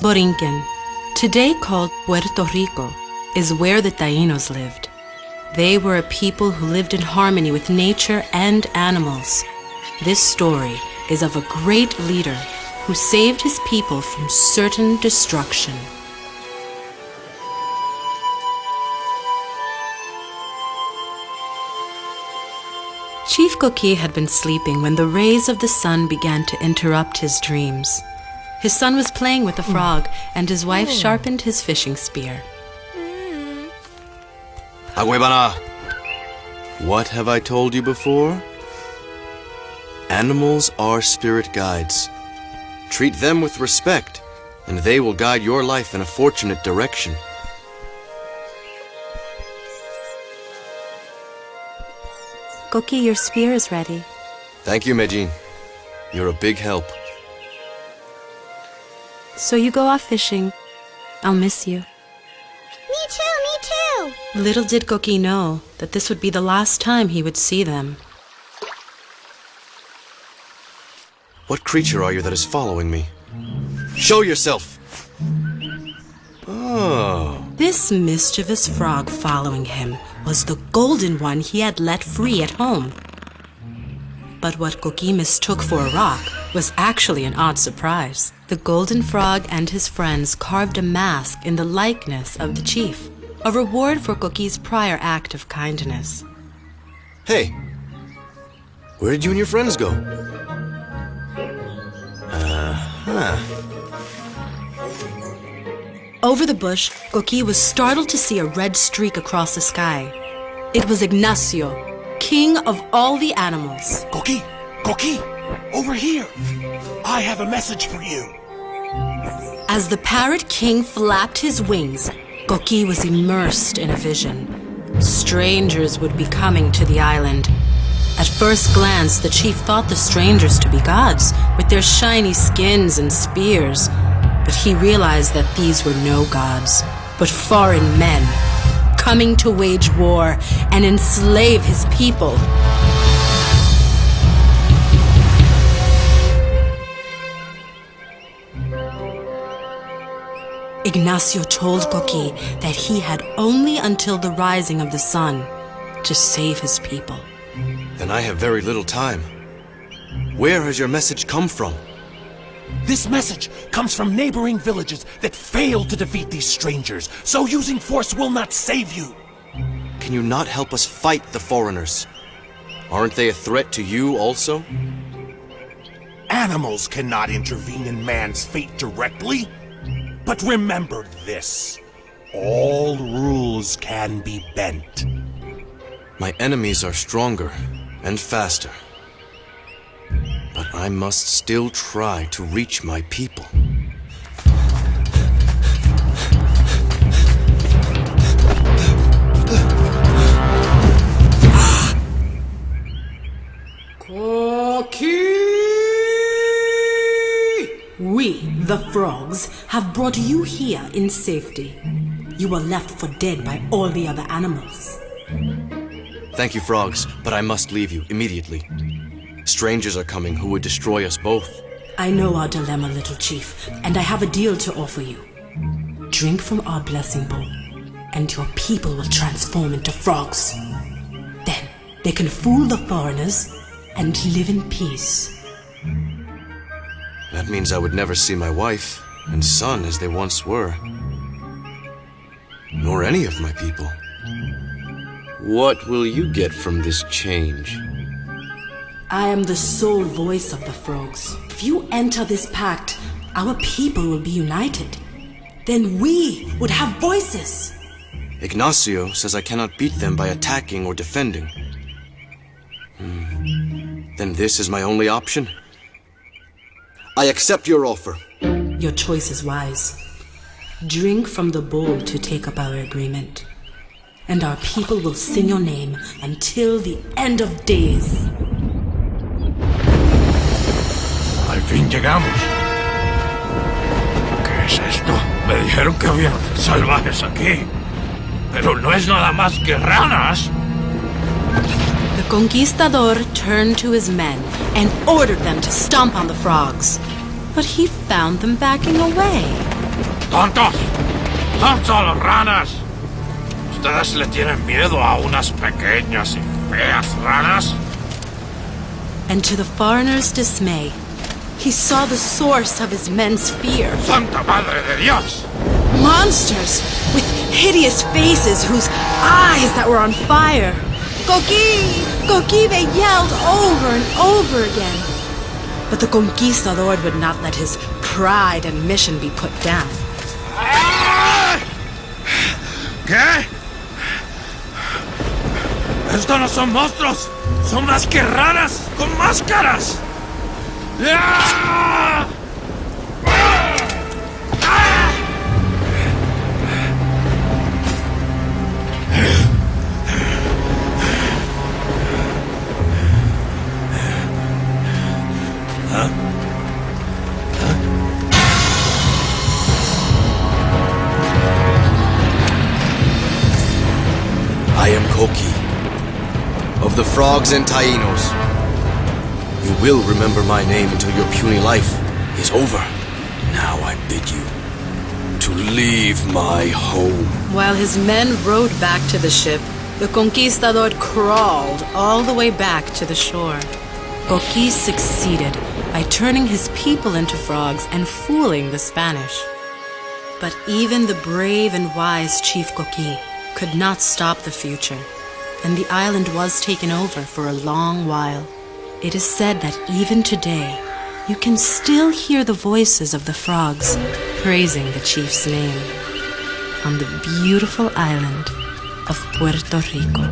Borinquen, today called Puerto Rico, is where the Tainos lived. They were a people who lived in harmony with nature and animals. This story is of a great leader who saved his people from certain destruction. Chief Coqui had been sleeping when the rays of the sun began to interrupt his dreams. His son was playing with a frog, and his wife sharpened his fishing spear. Aguebana! What have I told you before? Animals are spirit guides. Treat them with respect, and they will guide your life in a fortunate direction. Coqui, your spear is ready. Thank you, Medellin. You're a big help. So you go off fishing. I'll miss you. Me too! Little did Coqui know that this would be the last time he would see them. What creature are you that is following me? Show yourself! Oh. This mischievous frog following him was the golden one he had let free at home. But what Coqui mistook for a rock was actually an odd surprise. The golden frog and his friends carved a mask in the likeness of the chief, a reward for Coqui's prior act of kindness. Hey, where did you and your friends go? Over the bush, Coqui was startled to see a red streak across the sky. It was Ignacio, king of all the animals. Coqui! Over here! I have a message for you. As the parrot king flapped his wings, Coqui was immersed in a vision. Strangers would be coming to the island. At first glance, the chief thought the strangers to be gods, with their shiny skins and spears. But he realized that these were no gods, but foreign men, coming to wage war and enslave his people. Ignacio told Coqui that he had only until the rising of the sun to save his people. Then I have very little time. Where has your message come from? This message comes from neighboring villages that failed to defeat these strangers, so using force will not save you. Can you not help us fight the foreigners? Aren't they a threat to you also? Animals cannot intervene in man's fate directly. But remember this, all rules can be bent. My enemies are stronger and faster. But I must still try to reach my people. Coqui! We, the frogs, have brought you here in safety. You were left for dead by all the other animals. Thank you, frogs, but I must leave you immediately. Strangers are coming who would destroy us both. I know our dilemma, little chief, and I have a deal to offer you. Drink from our blessing bowl, and your people will transform into frogs. Then they can fool the foreigners and live in peace. That means I would never see my wife and son as they once were. Nor any of my people. What will you get from this change? I am the sole voice of the frogs. If you enter this pact, our people will be united. Then we would have voices. Ignacio says I cannot beat them by attacking or defending. Then this is my only option? I accept your offer. Your choice is wise. Drink from the bowl to take up our agreement. And our people will sing your name until the end of days. Al fin llegamos. ¿Qué es esto? Me dijeron que había salvajes aquí. Pero no es nada más que ranas. The conquistador turned to his men and ordered them to stomp on the frogs. But he found them backing away. tontos! ¡Son solo ranas! ¿Ustedes le tienen miedo a unas pequeñas y feas ranas? And to the foreigner's dismay, he saw the source of his men's fear. ¡Santa Madre de Dios! Monsters with hideous faces whose eyes that were on fire. Coqui! Coqui! They yelled over and over again. But the conquistador would not let his pride and mission be put down. ¿Qué? ¡Estos no son monstruos! ¡Son más que ranas con máscaras! ¡Ah! I am Coqui, of the frogs and Tainos. You will remember my name until your puny life is over. Now I bid you to leave my home. While his men rowed back to the ship, the conquistador crawled all the way back to the shore. Coqui succeeded by turning his people into frogs and fooling the Spanish. But even the brave and wise Chief Coqui could not stop the future, and the island was taken over for a long while. It is said that even today, you can still hear the voices of the frogs praising the chief's name on the beautiful island of Puerto Rico.